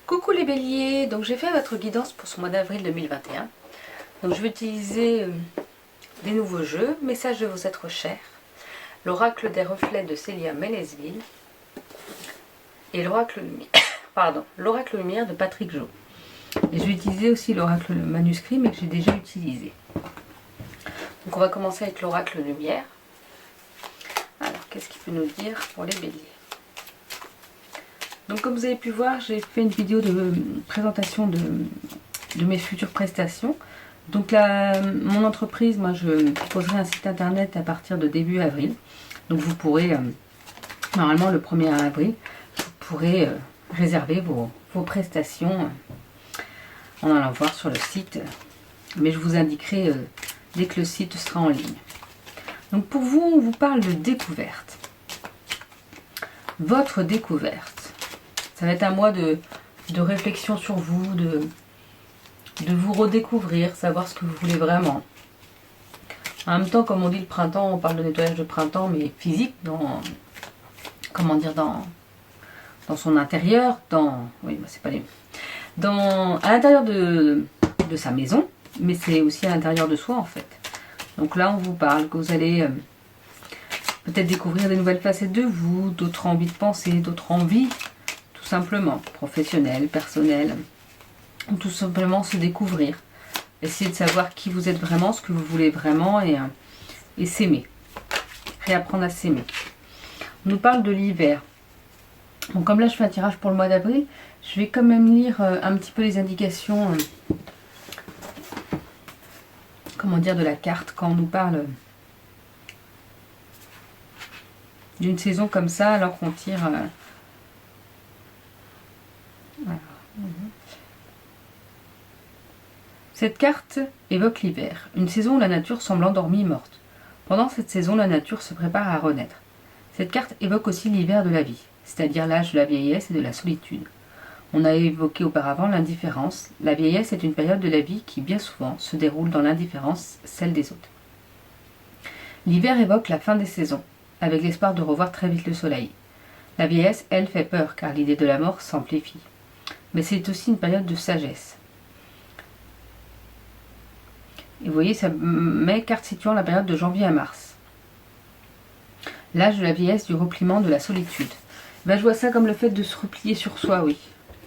Coucou les béliers, donc j'ai fait votre guidance pour ce mois d'avril 2021. Donc je vais utiliser des nouveaux jeux, Message de vos êtres chers, l'oracle des reflets de Célia Mélesville et l'oracle lumière de Patrick Jo. Et je vais utiliser aussi l'oracle manuscrit mais que j'ai déjà utilisé. Donc on va commencer avec l'oracle lumière. Alors qu'est-ce qu'il peut nous dire pour les béliers? Donc comme vous avez pu voir, j'ai fait une vidéo de présentation de mes futures prestations. Donc là, mon entreprise, moi je proposerai un site internet à partir de début avril. Donc vous pourrez, normalement le 1er avril, vous pourrez réserver vos prestations en allant voir sur le site. Mais je vous indiquerai dès que le site sera en ligne. Donc pour vous, on vous parle de découverte. Votre découverte. Ça va être un mois de réflexion sur vous, de vous redécouvrir, savoir ce que vous voulez vraiment. En même temps, comme on dit le printemps, on parle de nettoyage de printemps, mais physique, dans son intérieur, c'est pas à l'intérieur de sa maison, mais c'est aussi à l'intérieur de soi en fait. Donc là, on vous parle que vous allez peut-être découvrir des nouvelles facettes de vous, d'autres envies de penser, d'autres envies, tout simplement, professionnelles, personnelles, ou tout simplement se découvrir. Essayez de savoir qui vous êtes vraiment, ce que vous voulez vraiment et s'aimer. Réapprendre à s'aimer. On nous parle de l'hiver. Donc comme là je fais un tirage pour le mois d'avril, je vais quand même lire un petit peu les indications de la carte quand on nous parle d'une saison comme ça alors qu'on tire Cette carte évoque l'hiver, une saison où la nature semble endormie et morte. Pendant cette saison, la nature se prépare à renaître. Cette carte évoque aussi l'hiver de la vie, c'est-à-dire l'âge de la vieillesse et de la solitude. On a évoqué auparavant l'indifférence. La vieillesse est une période de la vie qui, bien souvent, se déroule dans l'indifférence, celle des autres. L'hiver évoque la fin des saisons, avec l'espoir de revoir très vite le soleil. La vieillesse, elle, fait peur, car l'idée de la mort s'amplifie. Mais c'est aussi une période de sagesse. Et vous voyez, ça met carte situant la période de janvier à mars. L'âge de la vieillesse, du repliement, de la solitude. Ben, je vois ça comme le fait de se replier sur soi, oui.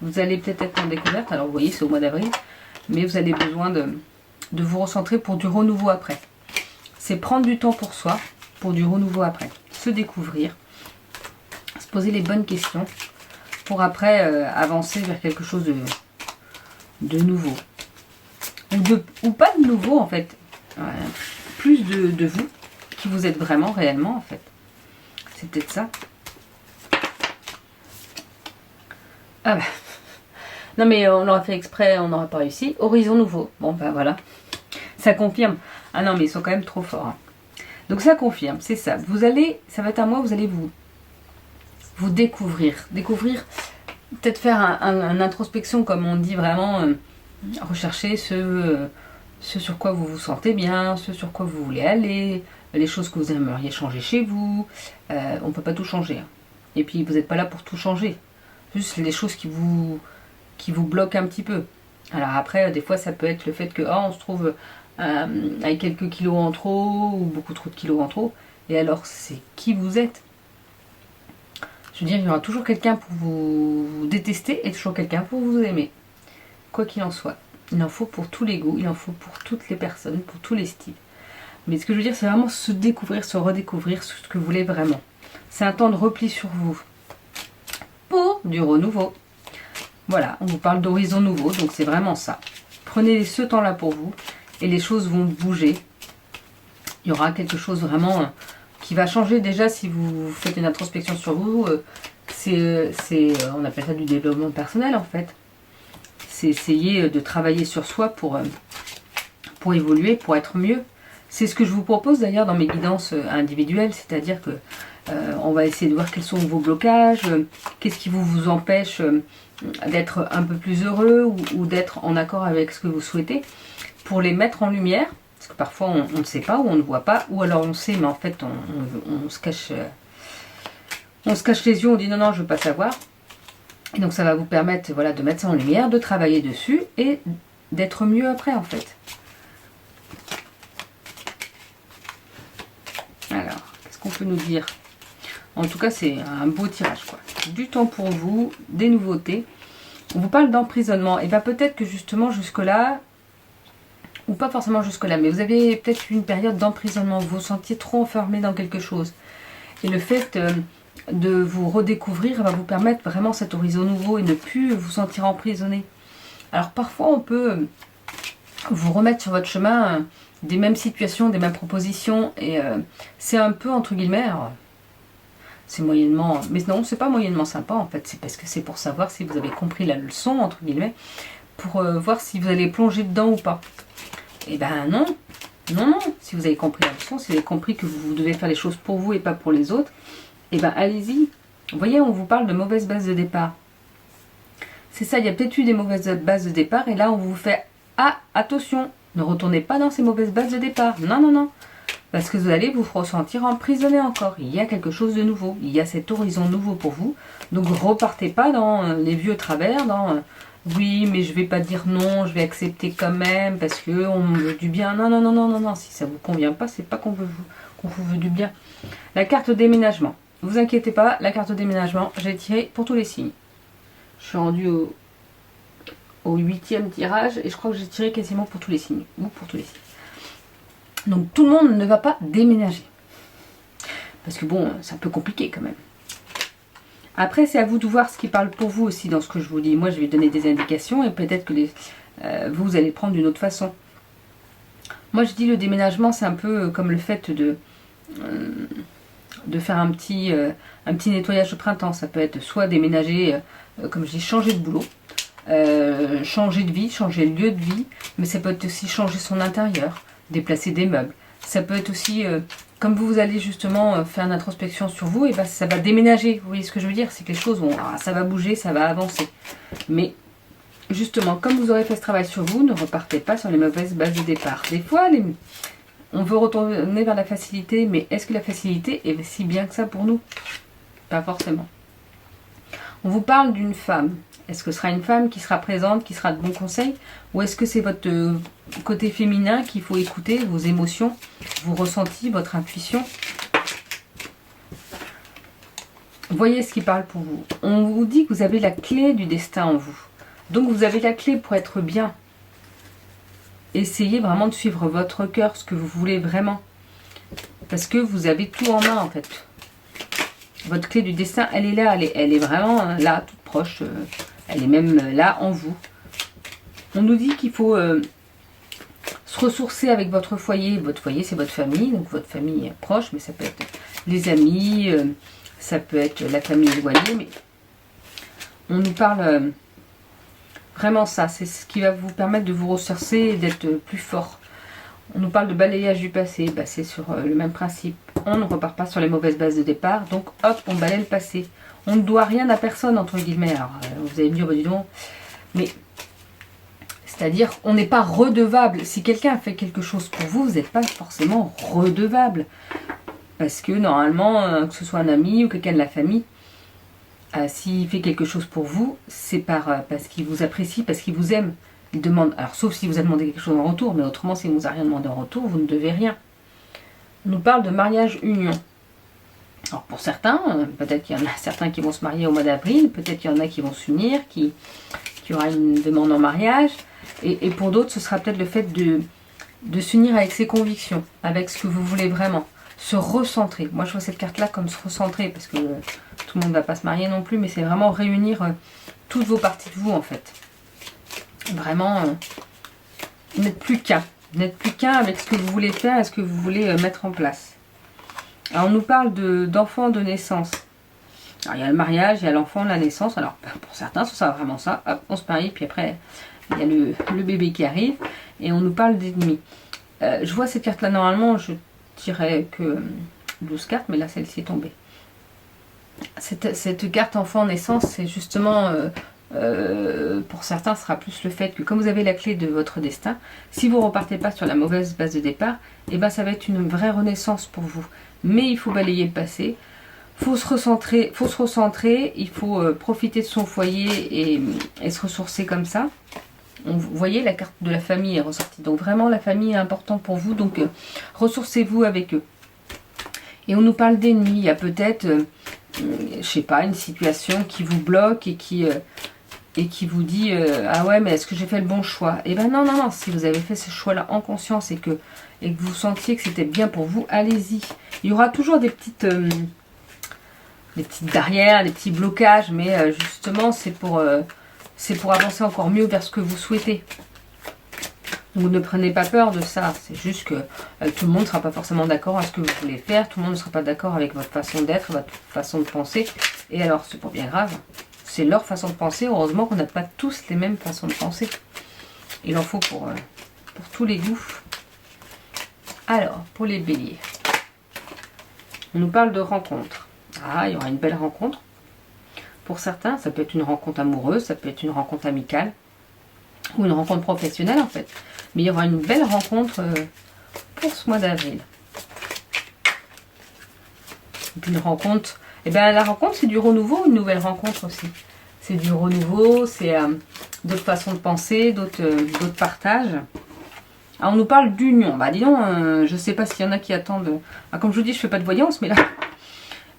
Vous allez peut-être être en découverte, alors vous voyez, c'est au mois d'avril, mais vous avez besoin de vous recentrer pour du renouveau après. C'est prendre du temps pour soi, pour du renouveau après. Se découvrir, se poser les bonnes questions, pour après avancer vers quelque chose de nouveau. Ou pas de nouveau en fait, plus de vous, qui vous êtes vraiment réellement en fait. C'est peut-être ça. Ah bah, non mais on l'aurait fait exprès, on n'aurait pas réussi. Horizon nouveau, bon ben voilà, ça confirme. Ah non mais ils sont quand même trop forts. Hein. Donc ça confirme, c'est ça. Ça va être un mois où vous allez vous découvrir, peut-être faire un introspection comme on dit vraiment. Recherchez ce sur quoi vous vous sentez bien, ce sur quoi vous voulez aller, les choses que vous aimeriez changer chez vous. On ne peut pas tout changer. Hein. Et puis vous n'êtes pas là pour tout changer. Juste les choses qui vous bloquent un petit peu. Alors après, des fois ça peut être le fait que on se trouve avec quelques kilos en trop ou beaucoup trop de kilos en trop. Et alors c'est qui vous êtes. Je veux dire, il y aura toujours quelqu'un pour vous détester et toujours quelqu'un pour vous aimer. Quoi qu'il en soit, il en faut pour tous les goûts, il en faut pour toutes les personnes, pour tous les styles. Mais ce que je veux dire, c'est vraiment se découvrir, se redécouvrir ce que vous voulez vraiment. C'est un temps de repli sur vous. Pour du renouveau. Voilà, on vous parle d'horizon nouveau, donc c'est vraiment ça. Prenez ce temps-là pour vous et les choses vont bouger. Il y aura quelque chose vraiment qui va changer déjà si vous faites une introspection sur vous. On appelle ça du développement personnel en fait. C'est essayer de travailler sur soi pour évoluer, pour être mieux. C'est ce que je vous propose d'ailleurs dans mes guidances individuelles, c'est-à-dire que on va essayer de voir quels sont vos blocages, qu'est-ce qui vous empêche d'être un peu plus heureux ou d'être en accord avec ce que vous souhaitez, pour les mettre en lumière, parce que parfois on ne sait pas ou on ne voit pas, ou alors on sait mais en fait on se cache les yeux, on dit non je ne veux pas savoir. Et donc ça va vous permettre, voilà, de mettre ça en lumière, de travailler dessus et d'être mieux après en fait. Alors, qu'est-ce qu'on peut nous dire? En tout cas, c'est un beau tirage, quoi. Du temps pour vous, des nouveautés. On vous parle d'emprisonnement. Et bien peut-être que justement jusque-là, ou pas forcément jusque-là, mais vous avez peut-être une période d'emprisonnement. Vous vous sentiez trop enfermé dans quelque chose. Et le fait de vous redécouvrir va vous permettre vraiment cet horizon nouveau et ne plus vous sentir emprisonné. Alors parfois, on peut vous remettre sur votre chemin des mêmes situations, des mêmes propositions. Et c'est un peu, entre guillemets... c'est moyennement, mais non, c'est pas moyennement sympa en fait, c'est parce que c'est pour savoir si vous avez compris la leçon, entre guillemets, pour voir si vous allez plonger dedans ou pas. Et ben non, non, non, si vous avez compris la leçon, si vous avez compris que vous devez faire les choses pour vous et pas pour les autres, et ben allez-y. Vous voyez, on vous parle de mauvaise base de départ. C'est ça, il y a peut-être eu des mauvaises bases de départ, et là on vous fait, ah, attention, ne retournez pas dans ces mauvaises bases de départ, non, non, non. Parce que vous allez vous ressentir emprisonné encore. Il y a quelque chose de nouveau. Il y a cet horizon nouveau pour vous. Donc repartez pas dans les vieux travers, dans oui, mais je vais pas dire non, je vais accepter quand même parce que on me veut du bien. Non, non, non, non, non, non. Si ça vous convient pas, c'est pas qu'on vous veut du bien. La carte déménagement. Vous inquiétez pas, la carte déménagement, j'ai tiré pour tous les signes. Je suis rendue au 8e tirage et je crois que j'ai tiré quasiment pour tous les signes. Ou pour tous les signes. Donc tout le monde ne va pas déménager. Parce que bon, c'est un peu compliqué quand même. Après, c'est à vous de voir ce qui parle pour vous aussi dans ce que je vous dis. Moi, je vais donner des indications et peut-être que vous allez prendre d'une autre façon. Moi, je dis le déménagement, c'est un peu comme le fait de faire un petit nettoyage de printemps. Ça peut être soit déménager, comme je dis, changer de boulot, changer de vie, changer de lieu de vie, mais ça peut être aussi changer son intérieur, déplacer des meubles. Ça peut être aussi, comme vous allez justement faire une introspection sur vous, et ben ça va déménager. Vous voyez ce que je veux dire? C'est que les choses vont, ça va bouger, ça va avancer. Mais justement, comme vous aurez fait ce travail sur vous, ne repartez pas sur les mauvaises bases de départ. Des fois, on veut retourner vers la facilité, mais est-ce que la facilité est si bien que ça pour nous? Pas forcément. On vous parle d'une femme. Est-ce que ce sera une femme qui sera présente, qui sera de bons conseils? Ou est-ce que c'est votre côté féminin qu'il faut écouter, vos émotions, vos ressentis, votre intuition? Voyez ce qui parle pour vous. On vous dit que vous avez la clé du destin en vous. Donc vous avez la clé pour être bien. Essayez vraiment de suivre votre cœur, ce que vous voulez vraiment. Parce que vous avez tout en main en fait. Votre clé du destin, elle est là, elle est vraiment là, toute proche. Elle est même là en vous. On nous dit qu'il faut se ressourcer avec votre foyer. Votre foyer, c'est votre famille, donc votre famille proche, mais ça peut être les amis, ça peut être la famille éloignée, mais on nous parle vraiment ça. C'est ce qui va vous permettre de vous ressourcer et d'être plus fort. On nous parle de balayage du passé, bah, c'est sur le même principe. On ne repart pas sur les mauvaises bases de départ, donc hop, on balaye le passé. On ne doit rien à personne, entre guillemets. Alors, vous allez me dire, bah, dis donc, mais c'est-à-dire, on n'est pas redevable. Si quelqu'un a fait quelque chose pour vous, vous n'êtes pas forcément redevable. Parce que normalement, que ce soit un ami ou quelqu'un de la famille, s'il fait quelque chose pour vous, c'est parce qu'il vous apprécie, parce qu'il vous aime. Il demande, alors sauf si vous a demandé quelque chose en retour, mais autrement, si vous a rien demandé en retour, vous ne devez rien. On nous parle de mariage-union. Alors pour certains, peut-être qu'il y en a certains qui vont se marier au mois d'avril, peut-être qu'il y en a qui vont s'unir, qui aura une demande en mariage, et pour d'autres, ce sera peut-être le fait de s'unir avec ses convictions, avec ce que vous voulez vraiment, se recentrer. Moi, je vois cette carte-là comme se recentrer, parce que tout le monde ne va pas se marier non plus, mais c'est vraiment réunir toutes vos parties de vous, en fait. Vraiment, n'être plus qu'un. N'être plus qu'un avec ce que vous voulez faire et ce que vous voulez mettre en place. Alors, on nous parle d'enfants de naissance. Alors, il y a le mariage, il y a l'enfant, la naissance. Alors, pour certains, ce sera vraiment ça. Hop, on se marie, puis après, il y a le bébé qui arrive. Et on nous parle d'ennemis. Je vois cette carte-là, normalement, je tirais que 12 cartes, mais là, celle-ci est tombée. Cette carte enfant naissance, c'est justement... pour certains, ce sera plus le fait que comme vous avez la clé de votre destin, si vous repartez pas sur la mauvaise base de départ, et ben ça va être une vraie renaissance pour vous. Mais il faut balayer le passé, faut se recentrer, il faut profiter de son foyer et se ressourcer comme ça. Vous voyez, la carte de la famille est ressortie. Donc vraiment, la famille est importante pour vous. Donc ressourcez-vous avec eux. Et on nous parle d'ennemis. Il y a peut-être, je sais pas, une situation qui vous bloque et qui vous dit ah ouais, mais est-ce que j'ai fait le bon choix? Et ben non, non, non. Si vous avez fait ce choix-là en conscience et que vous sentiez que c'était bien pour vous, allez-y. Il y aura toujours des petites barrières, des petits blocages, mais justement, c'est pour avancer encore mieux vers ce que vous souhaitez. Donc ne prenez pas peur de ça, c'est juste que tout le monde ne sera pas forcément d'accord à ce que vous voulez faire, tout le monde ne sera pas d'accord avec votre façon d'être, votre façon de penser, et alors c'est pas bien grave, c'est leur façon de penser, heureusement qu'on n'a pas tous les mêmes façons de penser. Il en faut pour tous les goûts. Alors, pour les béliers, on nous parle de rencontres. Ah, il y aura une belle rencontre. Pour certains, ça peut être une rencontre amoureuse, ça peut être une rencontre amicale, ou une rencontre professionnelle en fait. Mais il y aura une belle rencontre pour ce mois d'avril. Et puis une rencontre, et bien la rencontre c'est du renouveau, une nouvelle rencontre aussi. C'est du renouveau, c'est d'autres façons de penser, d'autres partages. Alors on nous parle d'union. Bah dis donc, je sais pas s'il y en a qui attendent. Ah, comme je vous dis, je fais pas de voyance, mais là.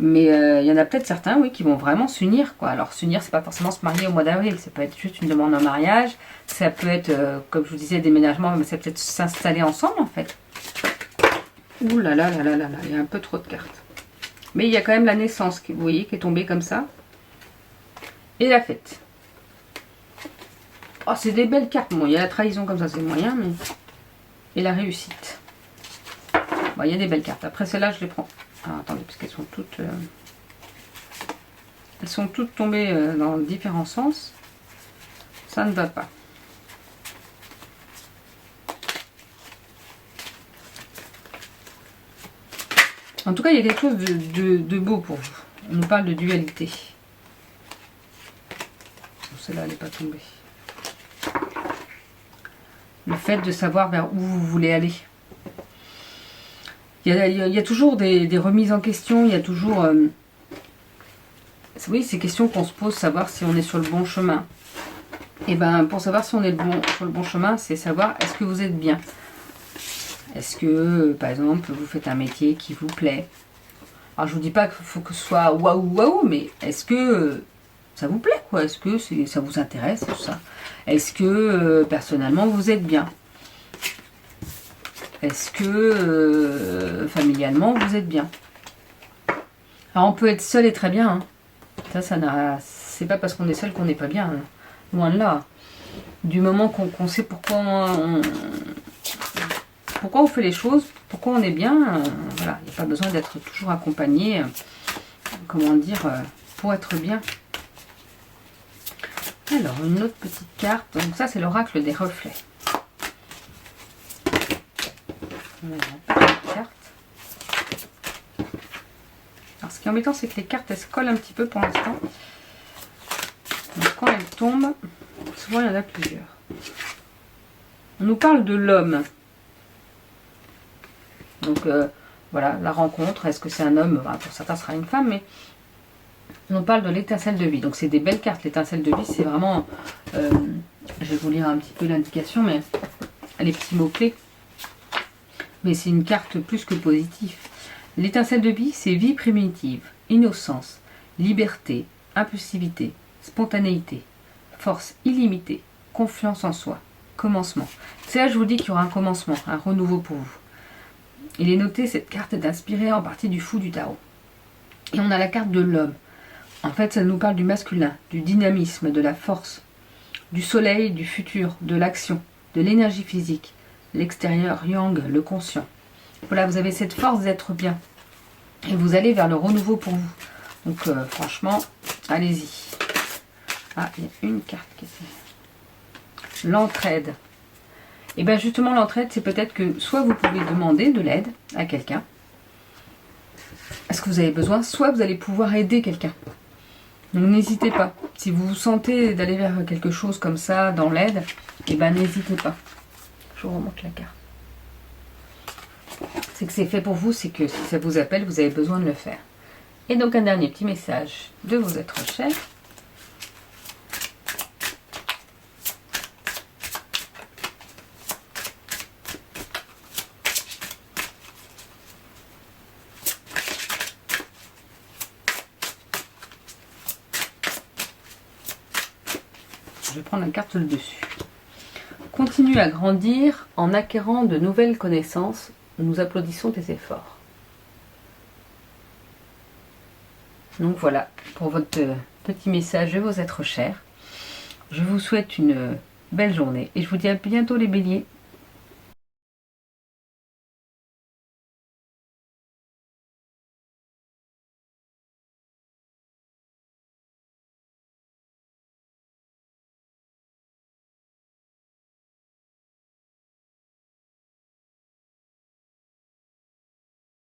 Mais il y en a peut-être certains, oui, qui vont vraiment s'unir, quoi. Alors s'unir, c'est pas forcément se marier au mois d'avril, ça peut être juste une demande en mariage, ça peut être, comme je vous disais, déménagement, mais ça peut être s'installer ensemble en fait. Ouh là là là là là là, il y a un peu trop de cartes. Mais il y a quand même la naissance, vous voyez, qui est tombée comme ça. Et la fête. Oh, c'est des belles cartes. Bon, il y a la trahison comme ça, c'est moyen, mais... Et la réussite. Bon, il y a des belles cartes. Après, celles-là, je les prends. Ah, attendez, parce qu'elles sont toutes... Elles sont toutes tombées dans différents sens. Ça ne va pas. En tout cas, il y a quelque chose de beau pour vous. On nous parle de dualité. Celle-là, elle n'est pas tombée. Le fait de savoir vers où vous voulez aller. Il y a toujours des remises en question, il y a toujours... oui, ces questions qu'on se pose, savoir si on est sur le bon chemin. Et bien, pour savoir si on est sur le bon chemin, c'est savoir est-ce que vous êtes bien. Est-ce que, par exemple, vous faites un métier qui vous plaît. Alors, je vous dis pas qu'il faut que ce soit waouh, waouh, mais est-ce que ça vous plaît, quoi? Est-ce que ça vous intéresse, tout ça? Est-ce que, personnellement, vous êtes bien? Est-ce que familialement vous êtes bien? Alors on peut être seul et très bien. Hein. C'est pas parce qu'on est seul qu'on n'est pas bien. Hein. Loin de là. Du moment qu'on sait pourquoi on fait les choses, pourquoi on est bien, voilà, il n'y a pas besoin d'être toujours accompagné, comment dire, pour être bien. Alors, une autre petite carte. Donc ça, c'est l'oracle des reflets. Carte. Alors ce qui est embêtant, c'est que les cartes elles se collent un petit peu pour l'instant. Donc quand elles tombent, souvent il y en a plusieurs. On nous parle de l'homme. Donc voilà, la rencontre, est-ce que c'est un homme? Enfin, pour certains ce sera une femme, mais on nous parle de l'étincelle de vie. Donc c'est des belles cartes, l'étincelle de vie, c'est vraiment... je vais vous lire un petit peu l'indication, mais les petits mots-clés. Mais c'est une carte plus que positive. L'étincelle de vie, c'est vie primitive, innocence, liberté, impulsivité, spontanéité, force illimitée, confiance en soi, commencement. C'est là je vous dis qu'il y aura un commencement, un renouveau pour vous. Il est noté, cette carte est inspirée en partie du fou du tarot. Et on a la carte de l'homme. En fait, ça nous parle du masculin, du dynamisme, de la force, du soleil, du futur, de l'action, de l'énergie physique. L'extérieur, yang, le conscient. Voilà, vous avez cette force d'être bien. Et vous allez vers le renouveau pour vous. Donc, franchement, allez-y. Ah, il y a une carte qui est... L'entraide. Et bien, justement, l'entraide, c'est peut-être que soit vous pouvez demander de l'aide à quelqu'un. Est-ce que vous avez besoin? Soit vous allez pouvoir aider quelqu'un. Donc, n'hésitez pas. Si vous vous sentez d'aller vers quelque chose comme ça, dans l'aide, et ben n'hésitez pas. Je vous remonte la carte. C'est que c'est fait pour vous, c'est que si ça vous appelle, vous avez besoin de le faire. Et donc un dernier petit message de vos êtres chers. Je vais prendre la carte le dessus. Continue à grandir en acquérant de nouvelles connaissances. Nous applaudissons tes efforts. Donc voilà pour votre petit message de vos êtres chers. Je vous souhaite une belle journée et je vous dis à bientôt les béliers.